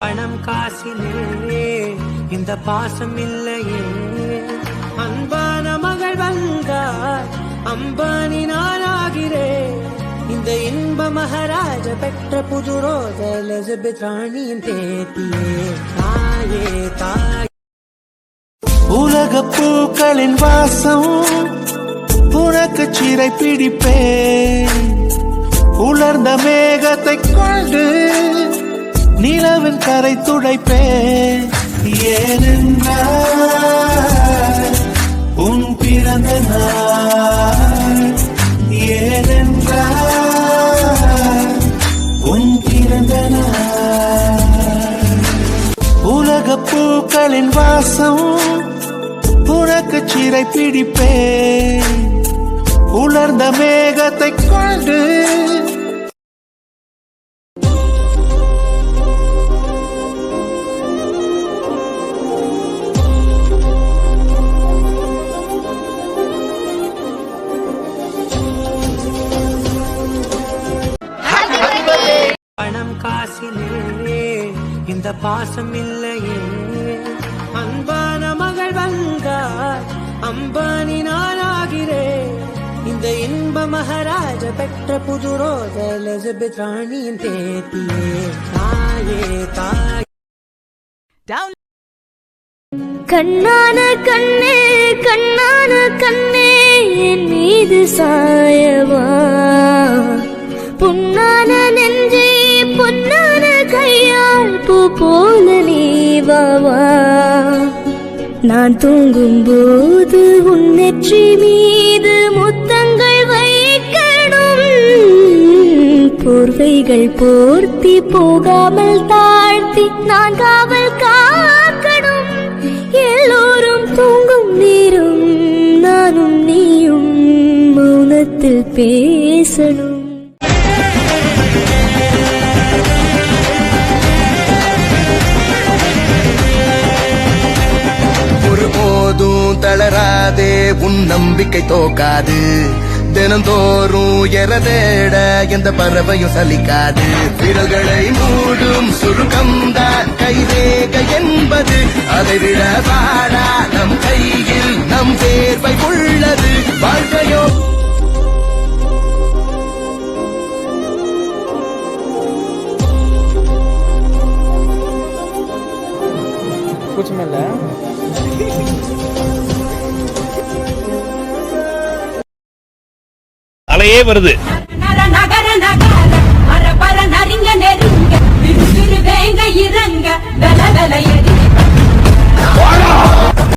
பணம் காசிலே இந்த பாசம் இல்லையே, அன்பான மகள் வந்தார் அம்பானி நானாகிறேன். இந்த இன்ப மகாராஜ பெற்ற புது ரோஜ எலிசபெத் ராணியின் பேத்தியே. தாயே தாய் உலக பூக்களின் வாசம் உனக்கு சிறை பிடிப்பேன். உலர்ந்த மேகத்தை கொண்டு நிலவின் கரை துடைப்பேன். ஏனென்றால் உன் பிறந்த நாள், ஏனென்றால் உன் பிறந்த நாள். உலக பூக்களின் வாசம் உனக்கு சிறை பிடிப்பேன். உலர்ந்த மேகத்தை கொண்டு பணம் காசிலே இந்த பாசம் இல்லையே, அன்பான மகள் வந்தார் அம்பானி நானாகிறேன். இந்த இன்ப மகாராஜ பெற்ற புது ரோஜ எலிசபெத் ராணியின் பேத்தியே. தாயே தாய் கண்ணான கண்ணே கண்ணான கண்ணே என் மீது சாயவா, புண்ணான நெஞ்சே பொன்னான கையால் பூ போல நீவாவா. நான் தூங்கும் போது உன் நெற்றி மீது முத்தங்கள் வைக்கணும், போர்வைகள் போர்த்தி போகாமல் தாழ்த்தி நான் காவல் காக்கணும். எல்லோரும் தூங்கும் நேரம் நானும் நீயும் மௌனத்தில் பேசணும். ஒருபோதும் தளராதே, உன் நம்பிக்கை தோக்காது. தினந்தோறும் எரதேட எந்த பறவையும் சலிக்காது. விரல்களை மூடும் சுருக்கம்தான் கைரேக என்பது, அதை விட வாடா நம் கையில் நம் தேர்வை உள்ளது. வாழ்க்கையோ कुछ मिला அலையே வருது. நகர நகர மரபர நரிங்க நெருங்க விரு விரு வேங்க இறங்க வெல வெல எரி